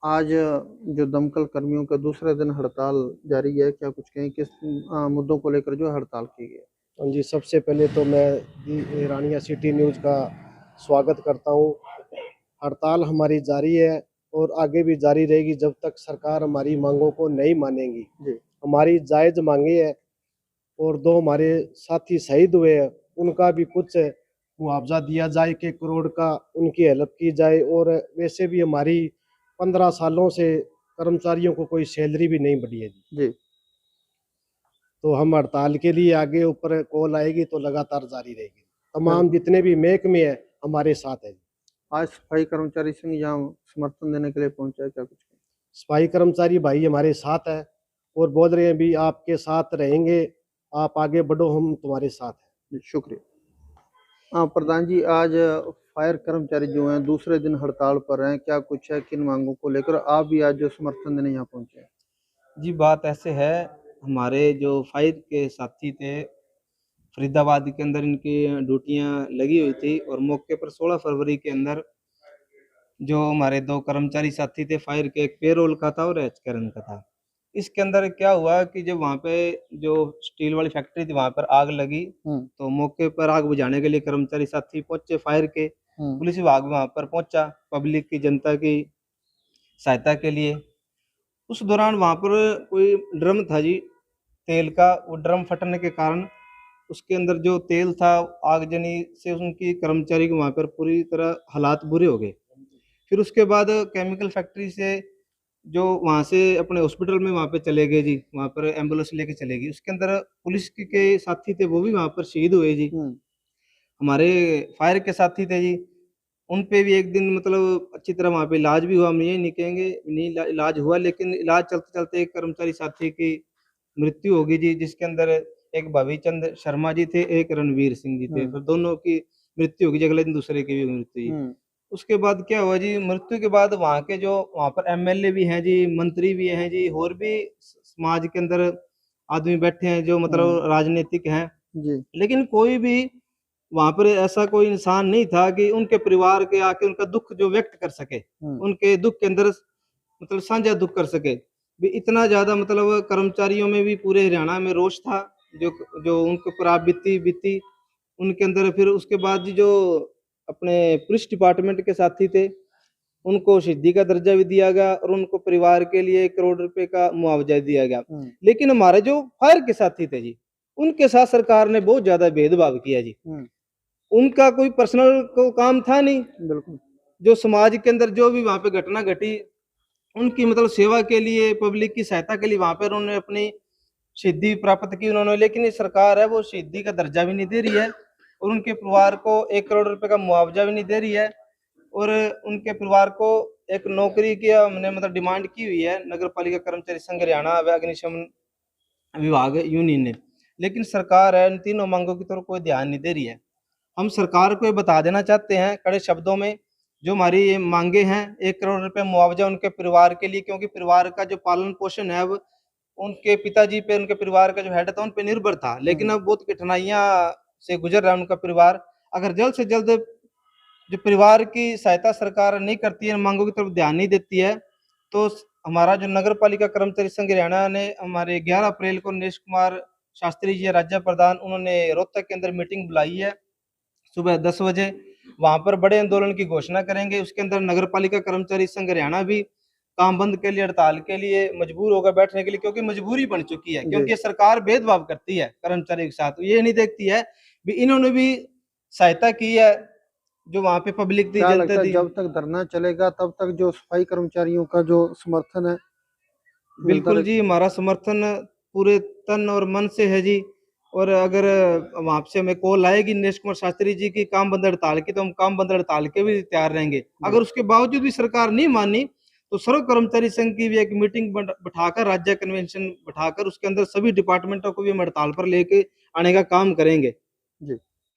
आज जो दमकल कर्मियों का दूसरे दिन हड़ताल जारी है, क्या कुछ कहें किस मुद्दों को लेकर जो हड़ताल की गई है? हाँ जी, सबसे पहले तो मैं रानिया सिटी न्यूज़ का स्वागत करता हूँ। हड़ताल हमारी जारी है और आगे भी जारी रहेगी जब तक सरकार हमारी मांगों को नहीं मानेगी। जी। हमारी जायज़ मांगे है और दो हमारे साथी शहीद हुए हैं, उनका भी कुछ मुआवजा दिया जाए, 1 करोड़ का उनकी हेल्प की जाए। और वैसे भी हमारी 15 सालों से कर्मचारियों को कोई सैलरी भी नहीं बढ़ी है जी। जी। तो हम हड़ताल के लिए आगे ऊपर कॉल आएगी तो लगातार जारी रहेगी। तमाम बिल्कुल। जितने भी महकमे हैं हमारे साथ है। आज सफाई कर्मचारी संघ यहाँ समर्थन देने के लिए पहुंचा है, क्या कुछ कहें? सफाई कर्मचारी भाई हमारे साथ है और बोल रहे हैं भी आपके साथ रहेंगे, आप आगे बढ़ो, हम तुम्हारे साथ हैं। जी, शुक्रिया। हाँ प्रधान जी, आज फायर कर्मचारी जो हैं दूसरे दिन हड़ताल पर हैं, क्या कुछ है, किन मांगों को लेकर आप भी आज जो समर्थन देने यहाँ पहुंचे हैं? जी, बात ऐसे है, हमारे जो फायर के साथी थे, फरीदाबाद के अंदर इनकी ड्यूटियाँ लगी हुई थी और मौके पर 16 फरवरी के अंदर जो हमारे 2 कर्मचारी साथी थे फायर के, एक पेरोल का था और एचकेरन का था। इसके अंदर क्या हुआ कि जब वहाँ पे जो स्टील वाली फैक्ट्री थी वहाँ पर आग लगी, तो मौके पर आग बुझाने के लिए कर्मचारी साथी पहुँचे फायर के, पुलिस विभाग भी वहाँ पर पहुँचा, पब्लिक की जनता की सहायता के लिए। उस दौरान वहाँ पर कोई ड्रम था जी तेल का, वो ड्रम फटने के कारण उसके अंदर जो तेल था आगजनी से उनकी कर्मचारी के वहाँ पर पूरी तरह हालात बुरे हो गए। फिर उसके बाद केमिकल फैक्ट्री से जो वहाँ से अपने हॉस्पिटल में वहाँ पे चले गए जी, वहाँ पर एम्बुलेंस लेके चले गई। उसके अंदर पुलिस के साथी थे वो भी वहाँ पर शहीद हुए जी। हमारे फायर के साथी थे जी, उन पे भी एक दिन मतलब अच्छी तरह वहाँ पे इलाज भी हुआ। हम ये नहीं कहेंगे नहीं इलाज हुआ, लेकिन इलाज चलते-चलते एक कर्मचारी साथी की मृत्यु हो गई जी, जिसके अंदर एक भविचंद शर्मा जी थे, एक रणवीर सिंह जी थे। फिर दोनों की मृत्यु हो गई जी, अगले दिन दूसरे की भी मृत्यु हुई। उसके बाद क्या हुआ जी, मृत्यु के बाद वहाँ के जो वहाँ पर एमएलए भी हैं जी, मंत्री भी हैं जी, और भी समाज के अंदर आदमी बैठे हैं जो मतलब राजनीतिक हैं। जी। लेकिन कोई भी वहाँ पर ऐसा कोई इंसान नहीं था कि उनके परिवार के आके उनका दुःख जो व्यक्त कर सके, उनके दुःख के अंदर मतलब साझा दुःख कर सके। भी इतना ज़्यादा मतलब कर्मचारियों में भी पूरे हरियाणा में रोष था, जो जो उनके ऊपर आप बीती उनके अंदर। फिर उसके बाद जी जो अपने पुलिस डिपार्टमेंट के साथी थे, उनको शहीदी का दर्जा भी दिया गया और उनको परिवार के लिए 1 करोड़ रुपए का मुआवजा दिया गया। लेकिन हमारे जो फायर के साथी थे जी, उनके साथ सरकार ने बहुत ज़्यादा भेदभाव किया जी। उनका कोई पर्सनल को काम था नहीं। बिल्कुल। जो समाज के अंदर जो भी वहाँ पे घटना घटी, उनकी मतलब सेवा के लिए, पब्लिक की सहायता के लिए वहाँ पर उन्होंने अपनी शहीदी प्राप्त की उन्होंने। लेकिन ये सरकार है वो शहीदी का दर्जा भी नहीं दे रही है और उनके परिवार को 1 करोड़ रुपए का मुआवजा भी नहीं दे रही है। और उनके परिवार को एक नौकरी की हमने मतलब डिमांड की हुई है नगर पालिका कर्मचारी संघ हरियाणा व अग्निशमन विभाग यूनियन ने, लेकिन सरकार है इन तीनों मांगों की तरफ कोई ध्यान नहीं दे रही है। हम सरकार को ये बता देना चाहते हैं कड़े शब्दों में, जो हमारी ये मांगे हैं 1 करोड़ रुपए मुआवजा उनके परिवार के लिए, क्योंकि परिवार का जो पालन पोषण है अब उनके पिताजी पे, उनके परिवार का जो हेड था उन पे निर्भर था। लेकिन अब बहुत कठिनाइयां से गुजर रहा है उनका परिवार। अगर जल्द से जल्द जो परिवार की सहायता सरकार नहीं करती है, मांगों की तरफ ध्यान नहीं देती है, तो हमारा जो नगर पालिका कर्मचारी संघ हरियाणा ने हमारे 11 अप्रैल को नीरज कुमार शास्त्री जी राज्य प्रधान, उन्होंने रोहतक के अंदर मीटिंग बुलाई है सुबह 10 बजे। वहां पर बड़े आंदोलन की घोषणा करेंगे। उसके अंदर नगर पालिका कर्मचारी संघ हरियाणा भी काम बंद के लिए, हड़ताल के लिए मजबूर होगा बैठने के लिए, क्योंकि मजबूरी बन चुकी है। क्योंकि ये सरकार भेदभाव करती है कर्मचारी के साथ, ये नहीं देखती है भी इन्होंने भी सहायता की है जो वहां पे पब्लिक थी, क्या जनता लगता है थी। जब तक धरना चलेगा तब तक जो सफाई कर्मचारियों का जो समर्थन है मिलता बिल्कुल रहे? जी, हमारा समर्थन पूरे तन और मन से है जी। और अगर वहां से हमें कॉल आएगी नीरज कुमार शास्त्री जी की काम बंद हड़ताल की, तो हम काम बंद हड़ताल के भी तैयार रहेंगे। अगर उसके बावजूद भी सरकार नहीं मानी तो सर्व कर्मचारी संघ की भी एक मीटिंग बैठाकर, राज्य कन्वेंशन बैठाकर, उसके अंदर सभी डिपार्टमेंटों को भी हम हड़ताल पर लेके आने का काम करेंगे। जी।